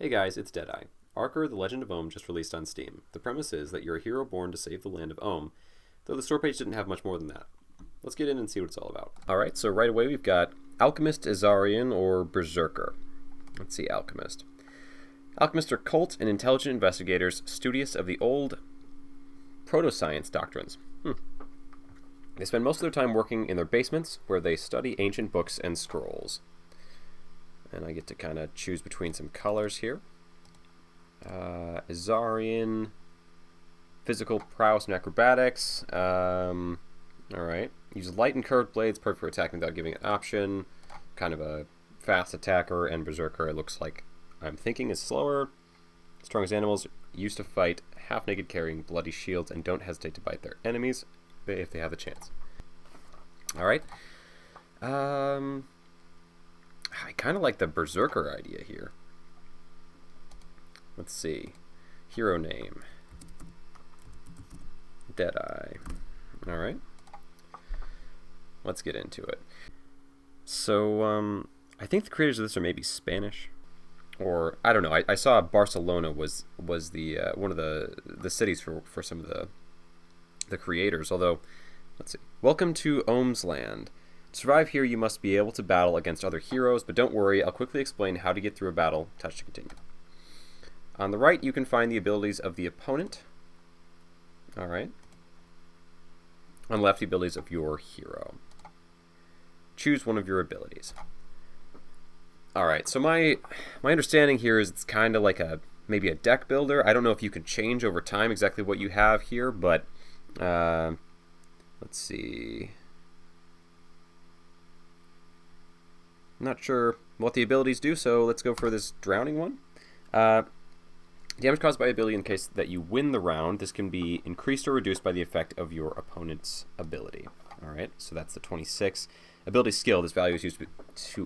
Hey guys, it's Deadeye. Arker, The Legend of Ohm just released on Steam. The premise is that you're a hero born to save the land of Ohm, though the store page didn't have much more than that. Let's get in and see what it's all about. Alright, so right away we've got Alchemist, Azarian, or Berserker. Let's see, Alchemist. Alchemists are cult and intelligent investigators, studious of the old proto-science doctrines. They spend most of their time working in their basements, where they study ancient books and scrolls. And I get to kind of choose between some colors here. Azarian, physical prowess and acrobatics. Alright. Use light and curved blades, perfect for attacking without giving an option. Kind of a fast attacker, and Berserker, it looks like I'm thinking, is slower. Strong as animals, used to fight, half-naked, carrying bloody shields, and don't hesitate to bite their enemies if they have the chance. Alright. I kind of like the Berserker idea here. Let's see. Hero name. Deadeye. Alright. Let's get into it. So, I think the creators of this are maybe Spanish. Or, I don't know. I saw Barcelona was the one of the cities for some of the creators. Although, let's see. Welcome to Ohm's Land. To survive here, you must be able to battle against other heroes, but don't worry, I'll quickly explain how to get through a battle. Touch to continue. On the right, you can find the abilities of the opponent. Alright. On the left, the abilities of your hero. Choose one of your abilities. Alright, so my understanding here is it's kind of like maybe a deck builder. I don't know if you can change over time exactly what you have here, but let's see. Not sure what the abilities do, so let's go for this drowning one. Damage caused by ability in case that you win the round. This can be increased or reduced by the effect of your opponent's ability. Alright, so that's the 26. Ability skill, this value is used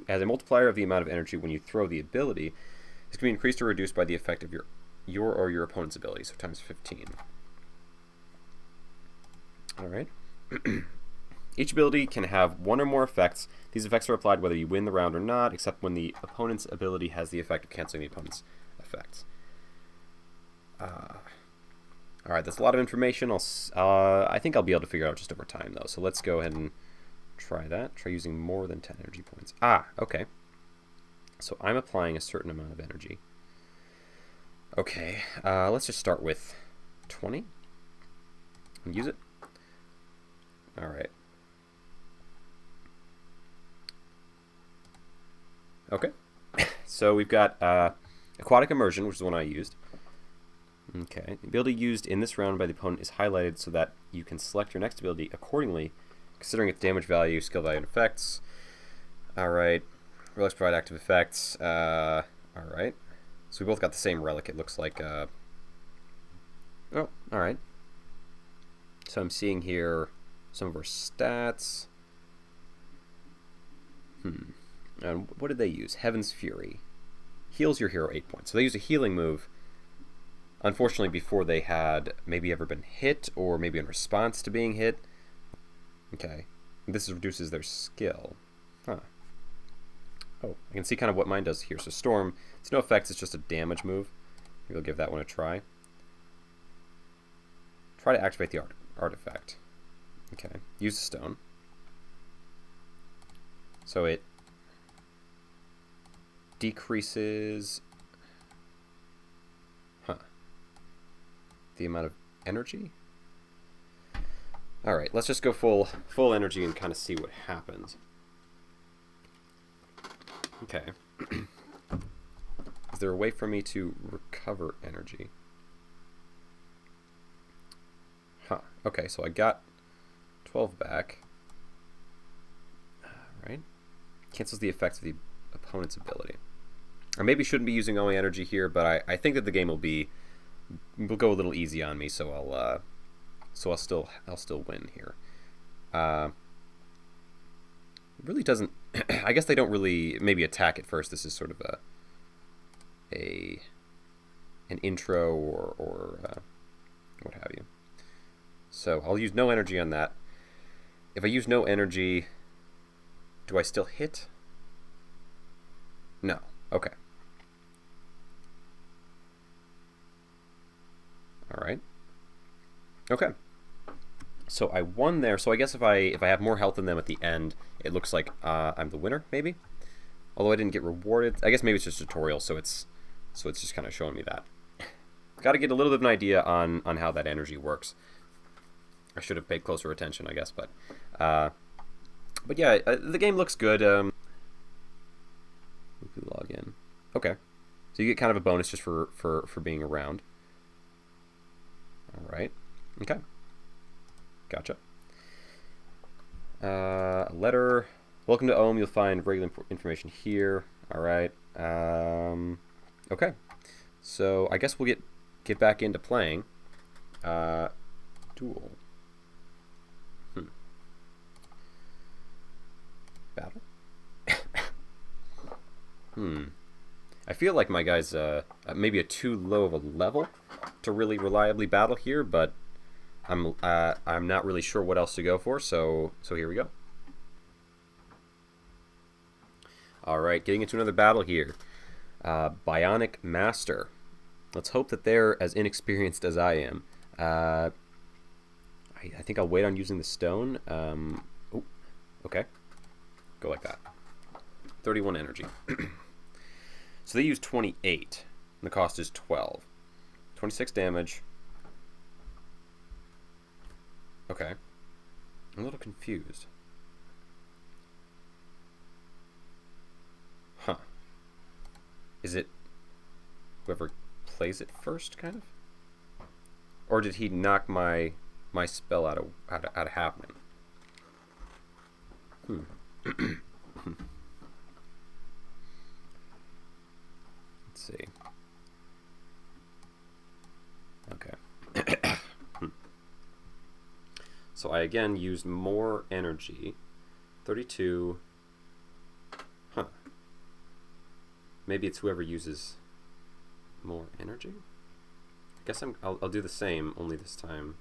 as a multiplier of the amount of energy when you throw the ability. This can be increased or reduced by the effect of your or your opponent's ability, so times 15. Alright. Each ability can have one or more effects. These effects are applied whether you win the round or not, except when the opponent's ability has the effect of canceling the opponent's effects. Alright, that's a lot of information. I think I'll be able to figure it out just over time, though. So let's go ahead and try that. Try using more than 10 energy points. Okay. So I'm applying a certain amount of energy. Okay, let's just start with 20. And use it. Alright. Okay, so we've got Aquatic Immersion, which is the one I used. Okay, the ability used in this round by the opponent is highlighted so that you can select your next ability accordingly, considering its damage value, skill value, and effects. Alright, relics provide active effects. Alright, so we both got the same relic, it looks like. Oh, alright. So I'm seeing here some of our stats. And what did they use? Heaven's Fury. Heals your hero 8 points. So they used a healing move, unfortunately, before they had maybe ever been hit, or maybe in response to being hit. Okay. This reduces their skill. Huh. Oh, I can see kind of what mine does here. So Storm, it's no effects, it's just a damage move. Maybe I'll give that one a try. Try to activate the artifact. Okay. Use the stone. So it decreases the amount of energy. Alright, let's just go full energy and kind of see what happens. Okay. Is there a way for me to recover energy? Okay, so I got 12 back. Alright. Cancels the effects of the opponent's ability. I maybe shouldn't be using only energy here, but I think that the game will go a little easy on me, so I'll still win here. It really doesn't. I guess they don't really maybe attack at first. This is sort of an intro or what have you. So I'll use no energy on that. If I use no energy, do I still hit? No. Okay. Okay. So I won there. So I guess if I have more health than them at the end, it looks like I'm the winner, maybe. Although I didn't get rewarded. I guess maybe it's just a tutorial, so it's just kind of showing me that. Got to get a little bit of an idea on how that energy works. I should have paid closer attention, I guess, but yeah, the game looks good. Weekly login. Okay, so you get kind of a bonus just for being around. All right. Okay. Gotcha. Letter. Welcome to Ohm. You'll find regular information here. All right. Okay. So I guess we'll get back into playing. Duel. Battle. I feel like my guy's maybe a too low of a level to really reliably battle here, but I'm not really sure what else to go for. So here we go. All right, getting into another battle here. Bionic Master. Let's hope that they're as inexperienced as I am. I think I'll wait on using the stone. Oh, okay. Go like that. 31 energy. So they use 28. And the cost is 12. 26 damage. Okay. I'm a little confused. Huh. Is it whoever plays it first, kind of? Or did he knock my spell out of happening? Let's see. Okay. So I again used more energy. 32. Huh. Maybe it's whoever uses more energy? I guess I'll do the same, only this time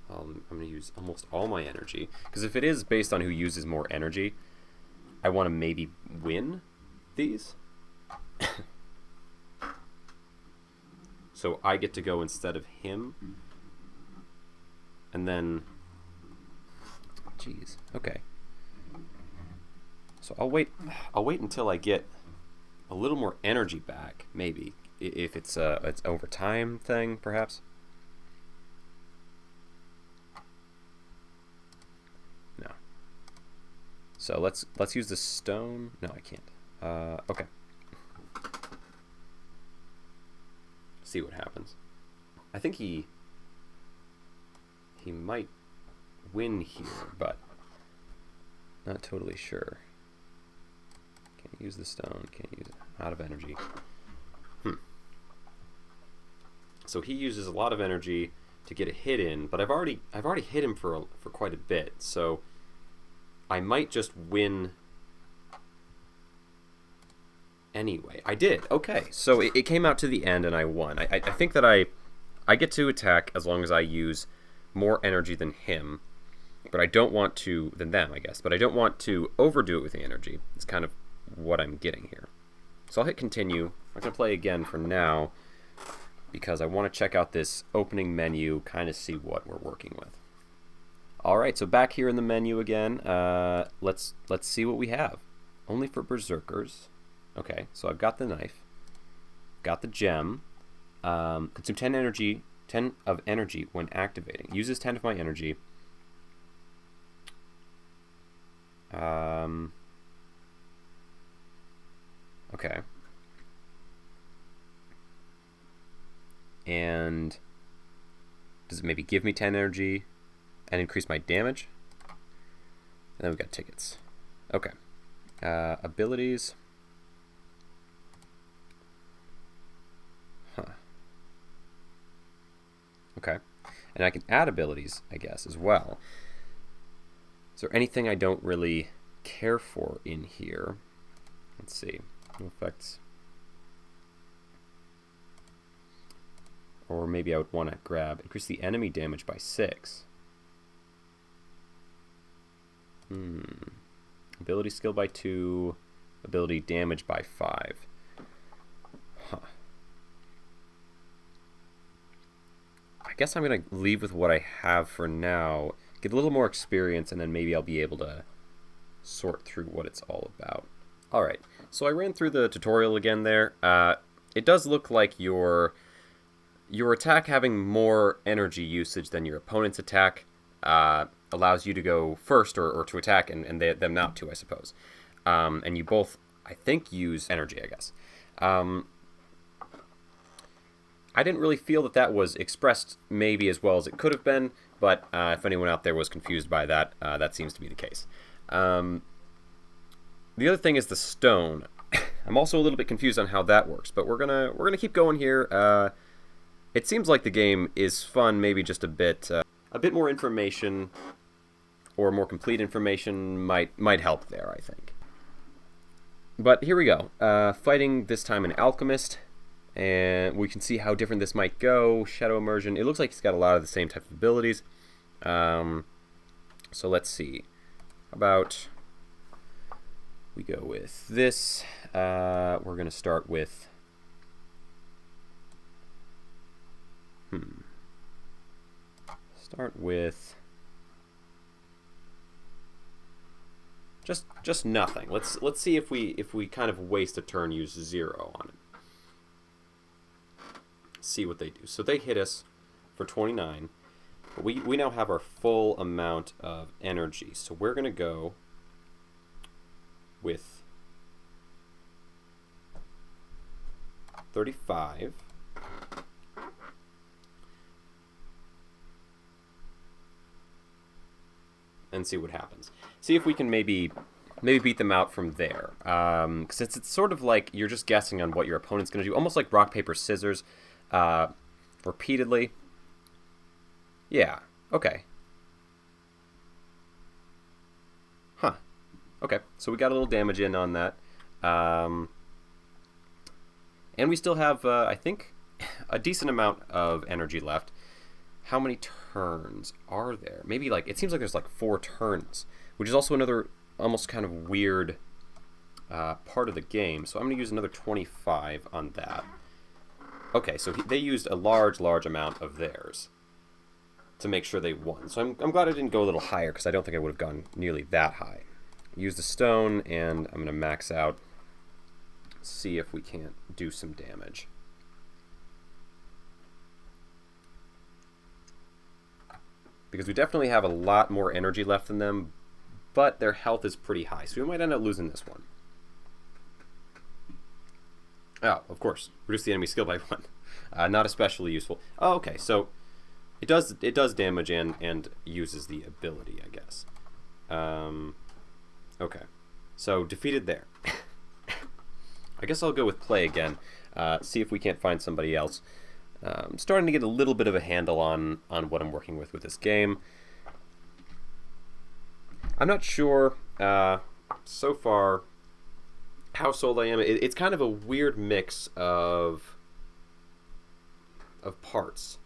I'm going to use almost all my energy. Because if it is based on who uses more energy, I want to maybe win these. So I get to go instead of him. And then... Jeez. Okay. So I'll wait until I get a little more energy back, maybe. If it's over time thing, perhaps. No. So let's use the stone. No, I can't. Okay. See what happens. I think he might win here, but not totally sure. Can't use the stone. Can't use it. Out of energy. So he uses a lot of energy to get a hit in, but I've already hit him for quite a bit. So I might just win anyway. I did. Okay. So it came out to the end and I won. I think that I get to attack as long as I use more energy than him. But I don't want to, than them, I guess. But I don't want to overdo it with the energy. It's kind of what I'm getting here. So I'll hit continue. I'm not going to play again for now because I want to check out this opening menu, kind of see what we're working with. All right, so back here in the menu again. Let's see what we have. Only for berserkers. Okay, so I've got the knife. Got the gem. Consume 10 of energy when activating. Uses 10 of my energy. Okay. And does it maybe give me 10 energy and increase my damage? And then we've got tickets. Okay. Abilities. Huh. Okay. And I can add abilities, I guess, as well. Is there anything I don't really care for in here? Let's see. No effects. Or maybe I would want to grab increase the enemy damage by 6. Ability skill by 2. Ability damage by 5. Huh. guess I'm going to leave with what I have for now, get a little more experience, and then maybe I'll be able to sort through what it's all about. Alright, so I ran through the tutorial again there. It does look like your attack having more energy usage than your opponent's attack allows you to go first or to attack and them not to, I suppose. And you both, I think, use energy, I guess. I didn't really feel that was expressed maybe as well as it could have been, but if anyone out there was confused by that, that seems to be the case. The other thing is the stone. I'm also a little bit confused on how that works, but we're gonna keep going here. It seems like the game is fun, maybe just a bit more information or more complete information might help there, I think. But here we go. Fighting this time an alchemist, and we can see how different this might go. Shadow immersion. It looks like he's got a lot of the same type of abilities. So let's see. How about we go with this? We're going to start with... Start with... Just nothing. Let's see if we kind of waste a turn, use 0 on it. See what they do. So they hit us for 29. But we now have our full amount of energy. So we're going to go with 35. And see what happens. See if we can maybe beat them out from there. Because it's sort of like you're just guessing on what your opponent's going to do. Almost like rock, paper, scissors. Repeatedly. Yeah. Okay. Huh. Okay. So we got a little damage in on that. And we still have, I think, a decent amount of energy left. How many turns are there? Maybe like, it seems like there's like 4 turns, which is also another almost kind of weird part of the game. So I'm going to use another 25 on that. Okay, so they used a large amount of theirs to make sure they won. So I'm glad I didn't go a little higher, because I don't think I would have gone nearly that high. Use the stone, and I'm going to max out, see if we can't do some damage. Because we definitely have a lot more energy left than them, but their health is pretty high, so we might end up losing this one. Oh, of course. Reduce the enemy skill by 1. Not especially useful. Oh, okay. So it does damage and uses the ability, I guess. Okay. So defeated there. I guess I'll go with play again. See if we can't find somebody else. I'm starting to get a little bit of a handle on what I'm working with this game. I'm not sure so far how sold I am. It's kind of a weird mix of parts.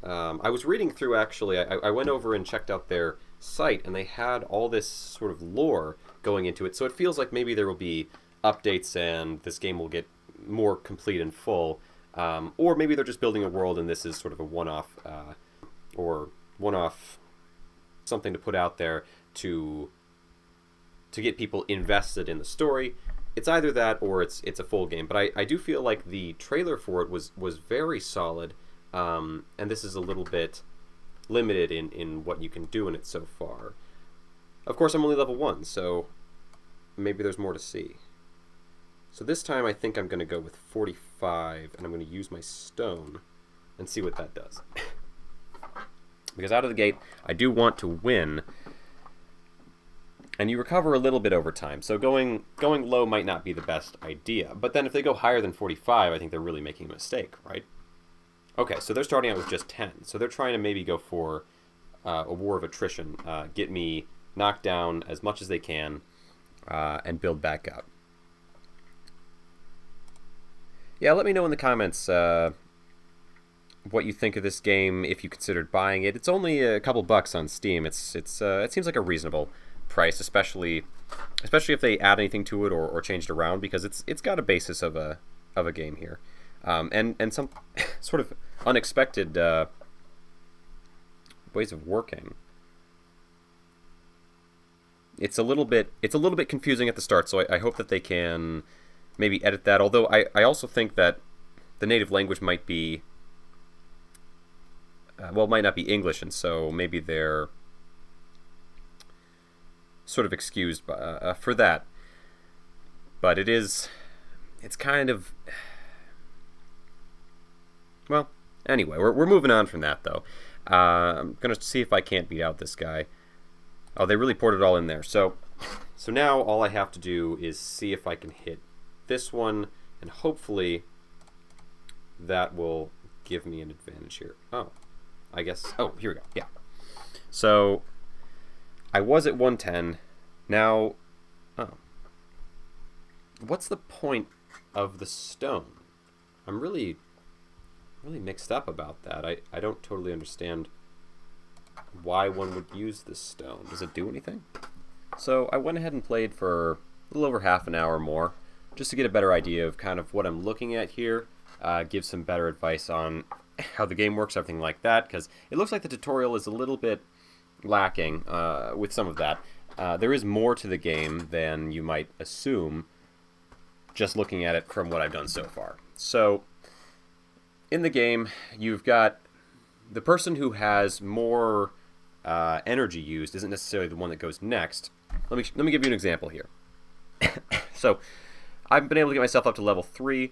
I was reading through, actually, I went over and checked out their site, and they had all this sort of lore going into it, so it feels like maybe there will be updates and this game will get more complete and full, or maybe they're just building a world and this is sort of a one-off something to put out there to get people invested in the story. It's either that or it's a full game, but I do feel like the trailer for it was very solid, and this is a little bit limited in what you can do in it so far. Of course, I'm only level 1, so maybe there's more to see. So this time I think I'm going to go with 45, and I'm going to use my stone and see what that does. Because out of the gate, I do want to win, and you recover a little bit over time, so going low might not be the best idea. But then if they go higher than 45, I think they're really making a mistake, right? Okay, so they're starting out with just 10, so they're trying to maybe go for a war of attrition, get me knocked down as much as they can, and build back up. Yeah, let me know in the comments what you think of this game, if you considered buying it. It's only a couple bucks on Steam. It seems like a reasonable price, especially if they add anything to it or change it around, because it's got a basis of a game here, and some sort of unexpected ways of working. It's a little bit confusing at the start, so I hope that they can maybe edit that. Although I also think that the native language might be well, it might not be English, and so maybe they're sort of excused for that. But it's kind of, well, anyway, we're moving on from that, though. I'm going to see if I can't beat out this guy. Oh, they really poured it all in there. So now all I have to do is see if I can hit this one, and hopefully that will give me an advantage here. Oh, I guess, oh, here we go, yeah. So I was at 110, now, oh. What's the point of the stone? I'm really mixed up about that. I don't totally understand why one would use this stone. Does it do anything? So I went ahead and played for a little over half an hour more, just to get a better idea of kind of what I'm looking at here, give some better advice on how the game works, everything like that, because it looks like the tutorial is a little bit lacking with some of that. There is more to the game than you might assume just looking at it from what I've done so far. So in the game, you've got the person who has more energy used isn't necessarily the one that goes next. Let me give you an example here. So I've been able to get myself up to level 3,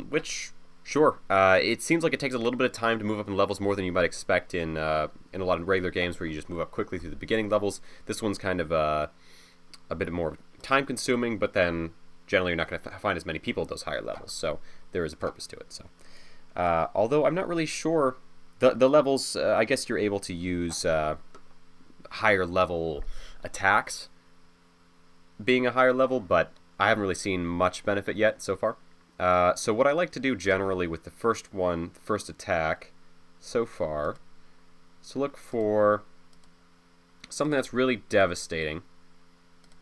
which, sure, it seems like it takes a little bit of time to move up in levels, more than you might expect in a lot of regular games where you just move up quickly through the beginning levels. This one's kind of a bit more time-consuming, but then generally you're not going to find as many people at those higher levels, so there is a purpose to it. So, although I'm not really sure, the levels, I guess you're able to use higher level attacks being a higher level, but I haven't really seen much benefit yet so far. So what I like to do generally with the first attack so far, so look for something that's really devastating.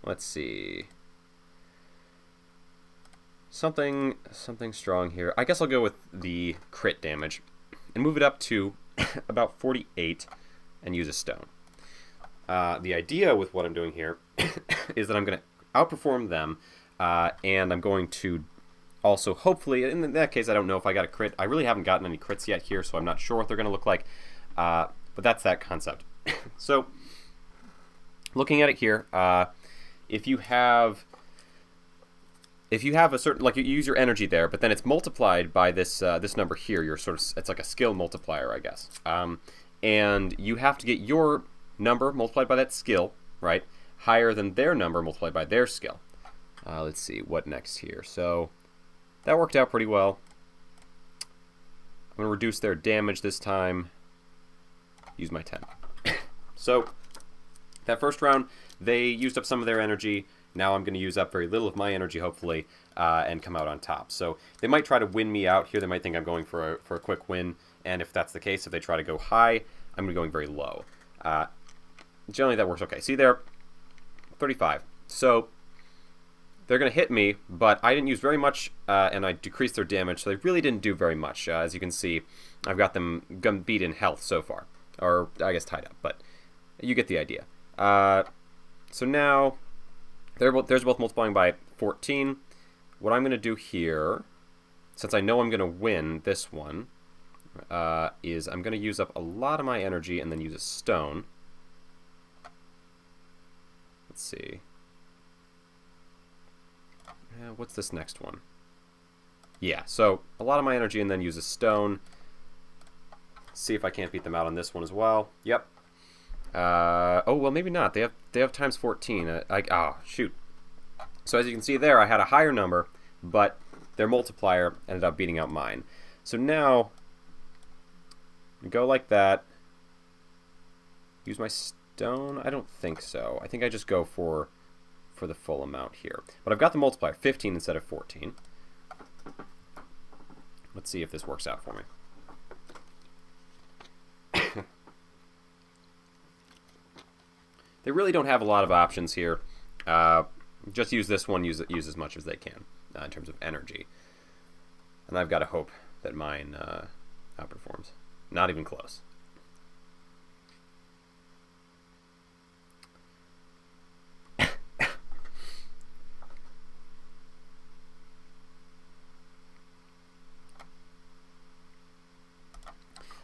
Let's see. Something strong here. I guess I'll go with the crit damage and move it up to about 48 and use a stone. The idea with what I'm doing here is that I'm going to outperform them, and I'm going to also, hopefully, in that case, I don't know if I got a crit. I really haven't gotten any crits yet here, so I'm not sure what they're going to look like, but that's that concept. So, looking at it here, if you have a certain, like, you use your energy there, but then it's multiplied by this this number here. You're sort of, it's like a skill multiplier, I guess. And you have to get your number multiplied by that skill, right, higher than their number multiplied by their skill. Let's see, what next here? So that worked out pretty well. I'm going to reduce their damage this time. Use my 10. So that first round, they used up some of their energy. Now I'm going to use up very little of my energy, hopefully, and come out on top. So they might try to win me out here. They might think I'm going for a quick win. And if that's the case, if they try to go high, I'm going to be going very low. Generally, that works okay. See there? 35. So they're going to hit me, but I didn't use very much, and I decreased their damage, so they really didn't do very much. As you can see, I've got them beat in health so far. Or, I guess, tied up, but you get the idea. So now, they're both multiplying by 14. What I'm going to do here, since I know I'm going to win this one, is I'm going to use up a lot of my energy and then use a stone. Let's see. What's this next one? Yeah, so a lot of my energy and then use a stone. See if I can't beat them out on this one as well. Yep. Oh, well, maybe not. They have times 14. Oh, shoot. So as you can see there, I had a higher number, but their multiplier ended up beating out mine. So now, go like that. Use my stone? I don't think so. I think I just go for the full amount here. But I've got the multiplier, 15 instead of 14. Let's see if this works out for me. They really don't have a lot of options here. Just use this one, use as much as they can in terms of energy. And I've got to hope that mine outperforms. Not even close.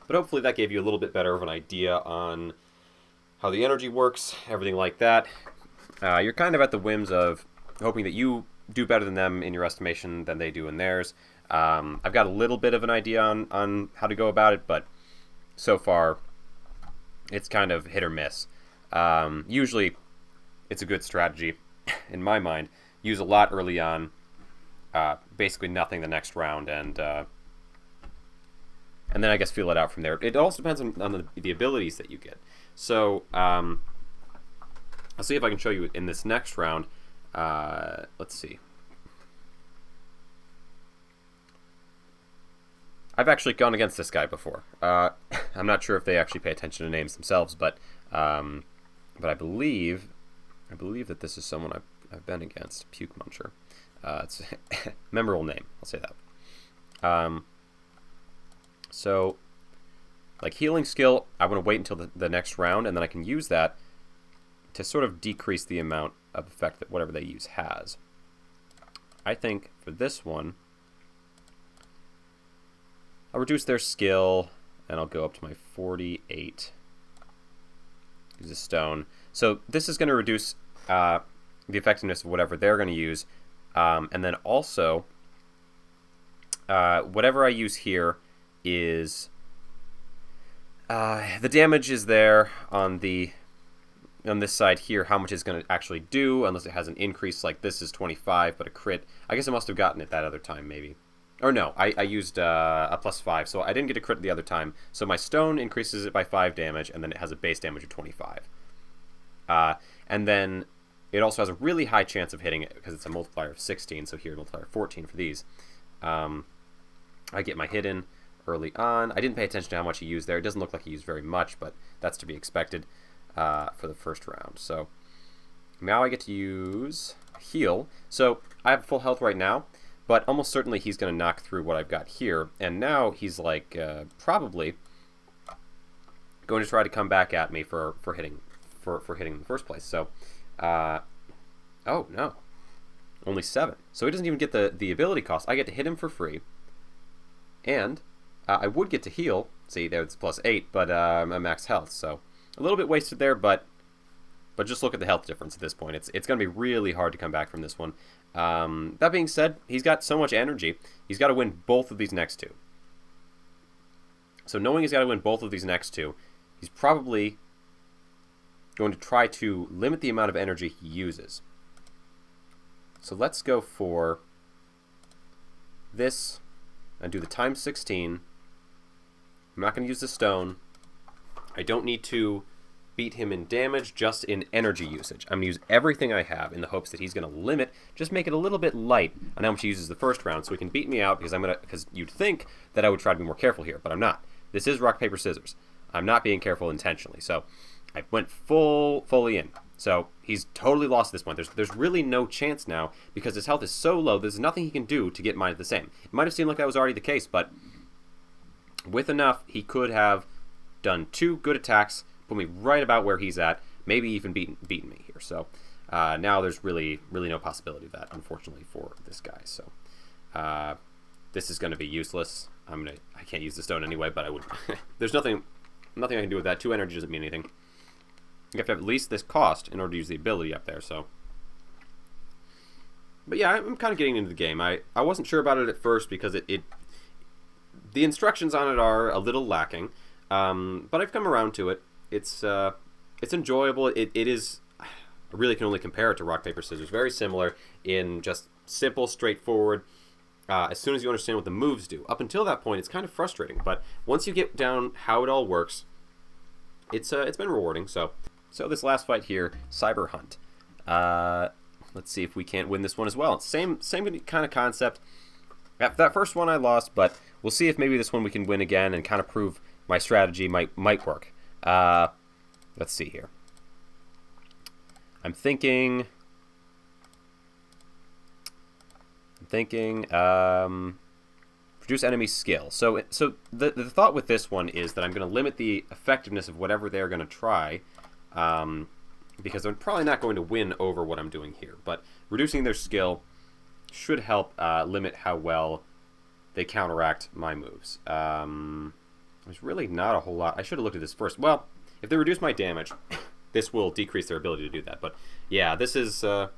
But hopefully that gave you a little bit better of an idea on how the energy works, everything like that. You're kind of at the whims of hoping that you do better than them in your estimation than they do in theirs. I've got a little bit of an idea on how to go about it, but so far it's kind of hit or miss. Usually it's a good strategy, in my mind. Use a lot early on, basically nothing the next round, and then I guess feel it out from there. It also depends on the abilities that you get. So I'll see if I can show you in this next round. Let's see. I've actually gone against this guy before. I'm not sure if they actually pay attention to names themselves, but I believe that this is someone I've been against. Puke Muncher. It's a memorable name. I'll say that. So, like healing skill, I want to wait until the next round, and then I can use that to sort of decrease the amount of effect that whatever they use has. I think for this one, I'll reduce their skill, and I'll go up to my 48. Use a stone. So this is going to reduce the effectiveness of whatever they're going to use, and then also whatever I use here is the damage is there on this side here. How much it's going to actually do, unless it has an increase. Like this is 25, but a crit. I guess I must have gotten it that other time, maybe. Or no, I used a +5, so I didn't get a crit the other time. So my stone increases it by 5 damage, and then it has a base damage of 25. And then it also has a really high chance of hitting it because it's a multiplier of 16. So here, multiplier 14 for these. I get my hit in early on. I didn't pay attention to how much he used there. It doesn't look like he used very much, but that's to be expected for the first round. So now I get to use heal. So I have full health right now, but almost certainly he's going to knock through what I've got here. And now he's like probably going to try to come back at me for hitting in the first place. So, oh no, only 7. So he doesn't even get the ability cost. I get to hit him for free, and I would get to heal. See, there it's +8, but I'm at max health, so a little bit wasted there. But just look at the health difference at this point. It's going to be really hard to come back from this one. That being said, he's got so much energy. He's got to win both of these next two. So knowing he's got to win both of these next two, he's probably going to try to limit the amount of energy he uses. So let's go for this and do the times 16. I'm not going to use the stone. I don't need to beat him in damage, just in energy usage. I'm going to use everything I have in the hopes that he's going to limit, just make it a little bit light on how much he uses the first round, so he can beat me out, because you'd think that I would try to be more careful here, but I'm not. This is rock, paper, scissors. I'm not being careful intentionally, so I went fully in. So he's totally lost at this point. There's really no chance now, because his health is so low, there's nothing he can do to get mine at the same. It might have seemed like that was already the case, but with enough, he could have done 2 good attacks, put me right about where he's at, maybe even beaten me here. So now there's really no possibility of that, unfortunately, for this guy. So this is going to be useless. I can't use the stone anyway, but I would. There's nothing I can do with that. 2 energy doesn't mean anything. You have to have at least this cost in order to use the ability up there. So, but yeah, I'm kind of getting into the game. I wasn't sure about it at first because the instructions on it are a little lacking, but I've come around to it. It's enjoyable. It is. I really can only compare it to rock, paper, scissors. Very similar in just simple, straightforward. As soon as you understand what the moves do. Up until that point, it's kind of frustrating. But once you get down how it all works, it's been rewarding. So this last fight here, Cyber Hunt. Let's see if we can't win this one as well. Same kind of concept. That first one I lost, but we'll see if maybe this one we can win again and kind of prove my strategy might work. Let's see here. I'm thinking produce enemy skill. So the thought with this one is that I'm going to limit the effectiveness of whatever they're going to try, because they're probably not going to win over what I'm doing here. But reducing their skill should help limit how well they counteract my moves. there's really not a whole lot. I should have looked at this first. Well, if they reduce my damage, this will decrease their ability to do that. But yeah, this is a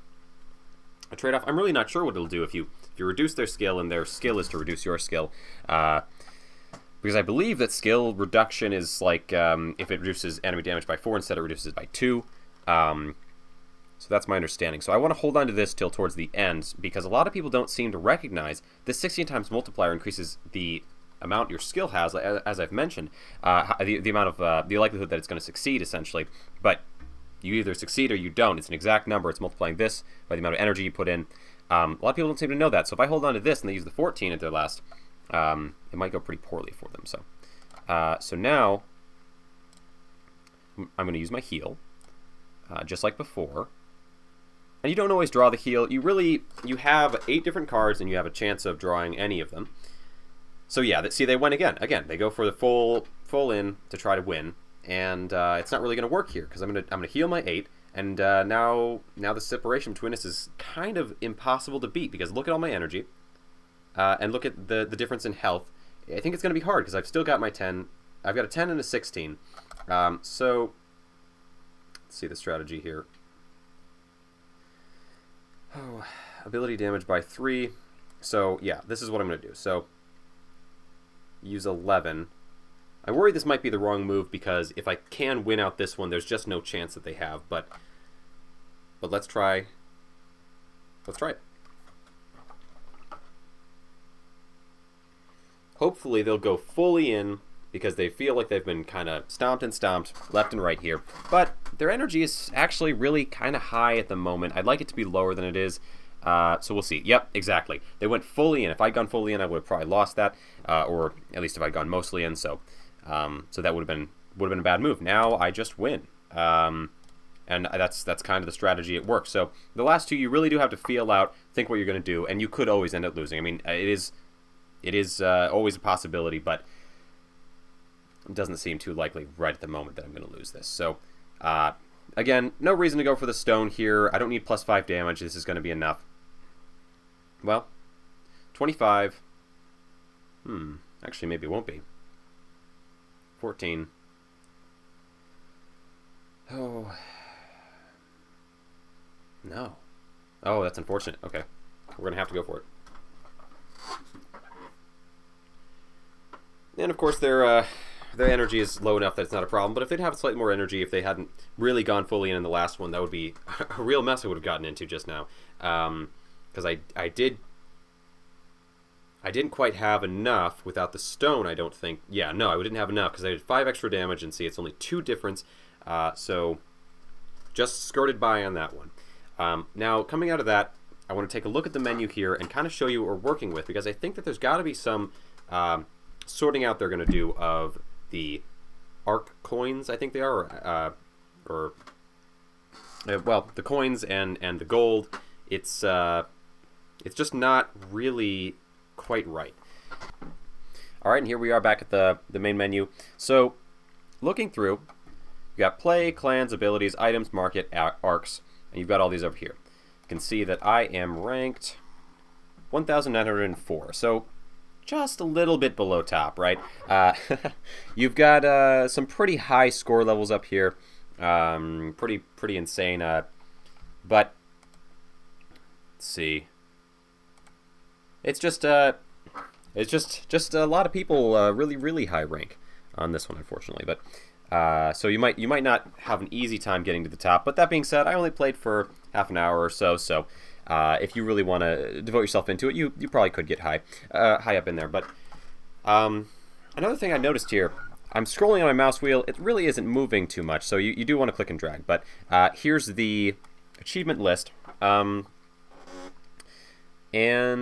trade-off. I'm really not sure what it'll do if you reduce their skill and their skill is to reduce your skill. Because I believe that skill reduction is like if it reduces enemy damage by 4, instead it reduces by 2. So that's my understanding. So I want to hold on to this till towards the end, because a lot of people don't seem to recognize this 16 times multiplier increases the amount your skill has, as I've mentioned, the amount of the likelihood that it's going to succeed, essentially. But you either succeed or you don't. It's an exact number. It's multiplying this by the amount of energy you put in. A lot of people don't seem to know that. So if I hold on to this and they use the 14 at their last, it might go pretty poorly for them. So now I'm going to use my heal, just like before. And you don't always draw the heal. You have 8 different cards, and you have a chance of drawing any of them. So yeah, see, they went again. Again, they go for the full in to try to win, and it's not really going to work here, because I'm gonna heal my 8, and now the separation between us is kind of impossible to beat, because look at all my energy, and look at the difference in health. I think it's going to be hard, because I've still got my 10. I've got a 10 and a 16. So let's see the strategy here. Oh, ability damage by 3. So yeah, this is what I'm going to do. So use 11. I worry this might be the wrong move, because if I can win out this one, there's just no chance that they have. But let's try. Let's try it. Hopefully they'll go fully in, because they feel like they've been kind of stomped and stomped left and right here. But their energy is actually really kind of high at the moment. I'd like it to be lower than it is. So we'll see. Yep, exactly. They went fully in. If I'd gone fully in, I would have probably lost that, or at least if I'd gone mostly in. So that would have been a bad move. Now I just win, and that's kind of the strategy at work. So the last two, you really do have to feel out, think what you're going to do, and you could always end up losing. I mean, it is always a possibility, but it doesn't seem too likely right at the moment that I'm going to lose this. So again, no reason to go for the stone here. I don't need +5 damage. This is going to be enough. Well, 25. Actually, maybe it won't be. 14. Oh. No. Oh, that's unfortunate. Okay. We're going to have to go for it. And, of course, their energy is low enough that it's not a problem. But if they'd have slightly more energy, if they hadn't really gone fully in the last one, that would be a real mess I would have gotten into just now. Because I didn't quite have enough without the stone, I don't think. Yeah, no, I didn't have enough, because I did 5 extra damage, and see, it's only 2 difference. So just skirted by on that one. Now, coming out of that, I want to take a look at the menu here and kind of show you what we're working with, because I think that there's got to be some sorting out they're going to do of the Ark coins, I think they are, well, the coins and the gold. It's just not really quite right. All right, and here we are back at the main menu. So, looking through, you got play, clans, abilities, items, market, arcs, and you've got all these over here. You can see that I am ranked 1,904. So, just a little bit below top, right? You've got some pretty high score levels up here, pretty insane. But let's see, it's just a lot of people really high rank on this one, unfortunately. But so you might not have an easy time getting to the top. But that being said, I only played for half an hour or so, so. If you really want to devote yourself into it, you probably could get high up in there. But another thing I noticed here, I'm scrolling on my mouse wheel. It really isn't moving too much, so you do want to click and drag. But here's the achievement list, and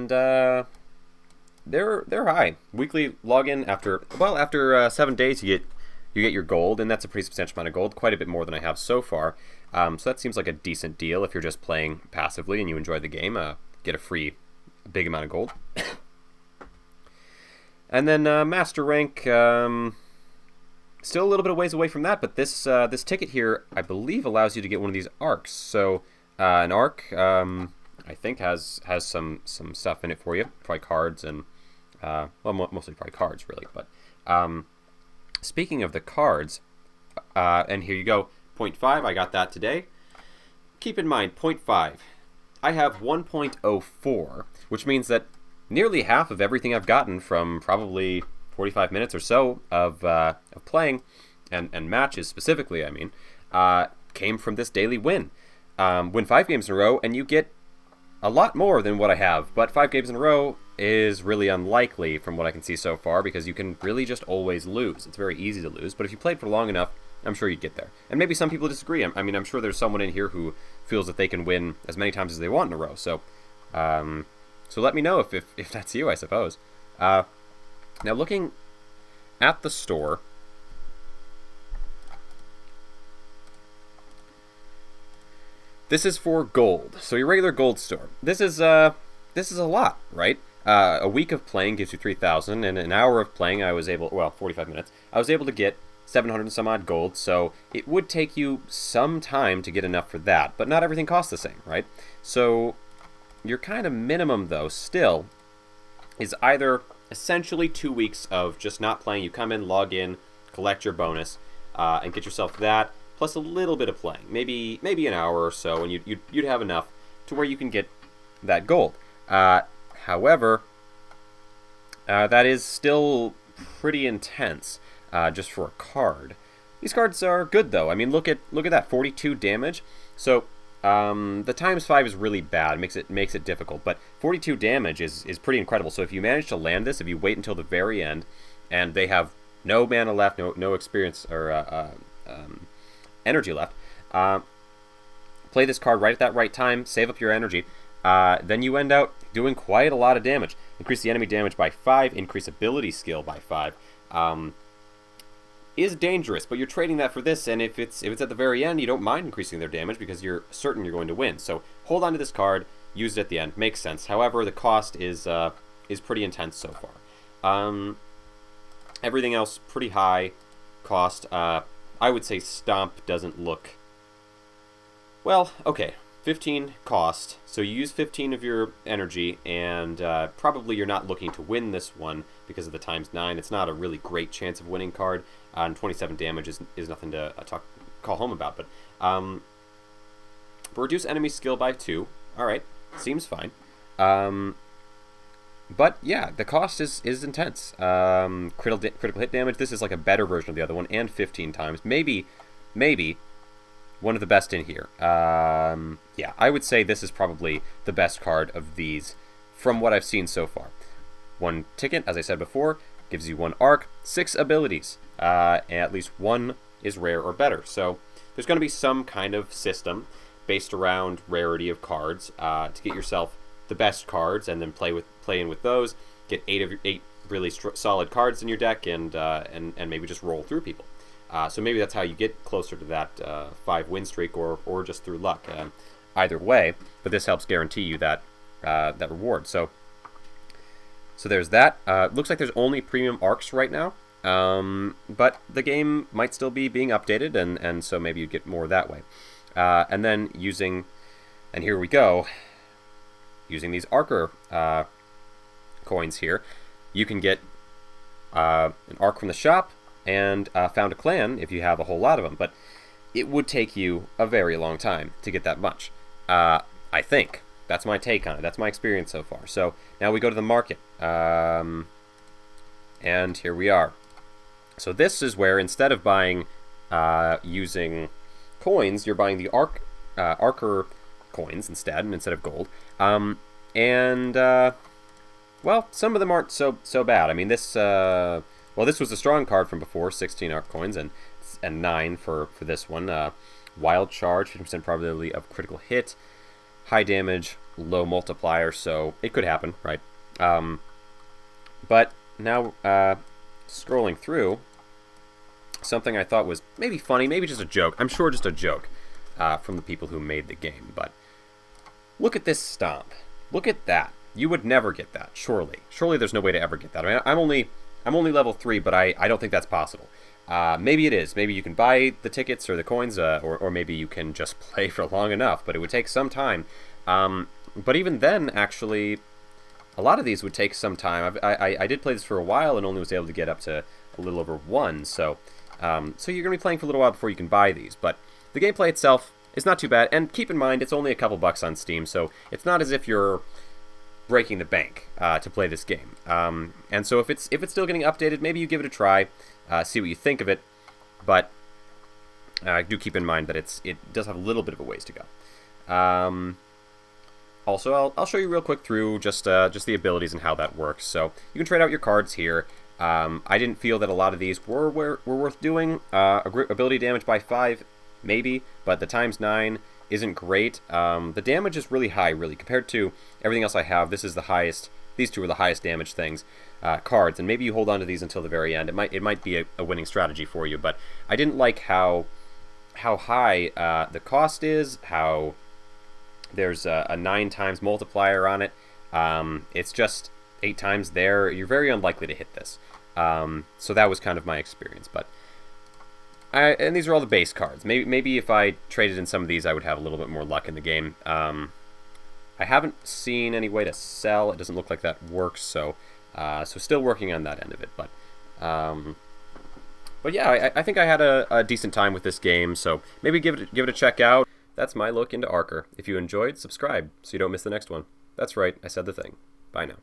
they're high. Weekly login after 7 days, you get your gold, and that's a pretty substantial amount of gold, quite a bit more than I have so far. So that seems like a decent deal if you're just playing passively and you enjoy the game. Get a big amount of gold. And then master rank, still a little bit of ways away from that, but this ticket here, I believe, allows you to get one of these arcs. So an arc, I think, has some stuff in it for you, probably cards and well, mostly probably cards, really, but. Speaking of the cards, and here you go, 0.5, I got that today. Keep in mind, 0.5, I have 1.04, which means that nearly half of everything I've gotten from probably 45 minutes or so of playing, and matches specifically, I mean, came from this daily win. Win 5 games in a row, and you get a lot more than what I have, but 5 games in a row is really unlikely from what I can see so far, because you can really just always lose. It's very easy to lose, but if you played for long enough, I'm sure you'd get there. And maybe some people disagree. I mean, I'm sure there's someone in here who feels that they can win as many times as they want in a row, so let me know if that's you, I suppose. Now, looking at the store, this is for gold, so your regular gold store. This is a lot, right? A week of playing gives you 3,000, and an hour of playing, 45 minutes, I was able to get 700 and some odd gold, so it would take you some time to get enough for that, but not everything costs the same, right? So your kind of minimum, though, still is either essentially 2 weeks of just not playing. You come in, log in, collect your bonus, and get yourself that, plus a little bit of playing, maybe an hour or so, and you'd have enough to where you can get that gold. However, that is still pretty intense, just for a card. These cards are good, though. I mean, look at that, 42 damage. So the times 5 is really bad, makes it difficult, but 42 damage is pretty incredible. So if you manage to land this, if you wait until the very end, and they have no mana left, no experience or energy left, play this card right at that right time, save up your energy, then you end out doing quite a lot of damage. Increase the enemy damage by 5, increase ability skill by 5. Is dangerous, but you're trading that for this, and if it's at the very end, you don't mind increasing their damage because you're certain you're going to win. So hold on to this card, use it at the end, makes sense. However, the cost is pretty intense so far. Everything else pretty high cost. I would say Stomp doesn't look, well, okay, 15 cost, so you use 15 of your energy, and probably you're not looking to win this one because of the times 9. It's not a really great chance of winning card, and 27 damage is nothing to call home about, but reduce enemy skill by 2. Alright, seems fine. But yeah, the cost is intense. Critical hit damage, this is like a better version of the other one, and 15 times. Maybe one of the best in here. Yeah, I would say this is probably the best card of these from what I've seen so far. 1 ticket, as I said before, gives you 1 arc, 6 abilities, and at least 1 is rare or better. So there's going to be some kind of system based around rarity of cards to get yourself the best cards, and then play in with those. Get 8 really solid cards in your deck, and maybe just roll through people. So maybe that's how you get closer to that 5 win streak, or just through luck. Either way, but this helps guarantee you that reward. So there's that. Looks like there's only premium arcs right now, but the game might still be being updated, and so maybe you get more that way. And then and here we go, using these Arker coins here, you can get an arc from the shop, and found a clan if you have a whole lot of them, but it would take you a very long time to get that much. I think. That's my take on it. That's my experience so far. So now we go to the market. And here we are. So this is where, instead of buying using coins, you're buying the Arker coins instead of gold. Well, some of them aren't so bad. I mean, this was a strong card from before, 16 Arc coins, and 9 for this one. Wild Charge, 50% probability of critical hit, high damage, low multiplier, so it could happen, right? But now, scrolling through, something I thought was maybe funny, maybe just a joke. I'm sure just a joke from the people who made the game, but look at this Stomp. Look at that. You would never get that, surely. Surely there's no way to ever get that. I mean, I'm only level 3, but I don't think that's possible. Maybe it is. Maybe you can buy the tickets or the coins, or maybe you can just play for long enough, but it would take some time. But even then, actually, a lot of these would take some time. I did play this for a while and only was able to get up to a little over 1, so so you're going to be playing for a little while before you can buy these. But the gameplay itself is not too bad, and keep in mind it's only a couple bucks on Steam, so it's not as if you're breaking the bank to play this game. And so if it's still getting updated, maybe you give it a try, see what you think of it. But do keep in mind that it does have a little bit of a ways to go. Also, I'll show you real quick through just the abilities and how that works. So you can trade out your cards here. I didn't feel that a lot of these were worth doing. Ability damage by 5, maybe, but the ×9 isn't great. The damage is really high, really, compared to everything else I have. This is the highest. These two are the highest damage things, cards, and maybe you hold on to these until the very end. It might be a winning strategy for you, but I didn't like how high the cost is. How there's a 9 times multiplier on it. It's just 8 times there. You're very unlikely to hit this. So that was kind of my experience, but. And these are all the base cards. Maybe if I traded in some of these, I would have a little bit more luck in the game. I haven't seen any way to sell. It doesn't look like that works, so still working on that end of it. But yeah, I think I had a decent time with this game. So maybe give it a check out. That's my look into Arker. If you enjoyed, subscribe so you don't miss the next one. That's right, I said the thing. Bye now.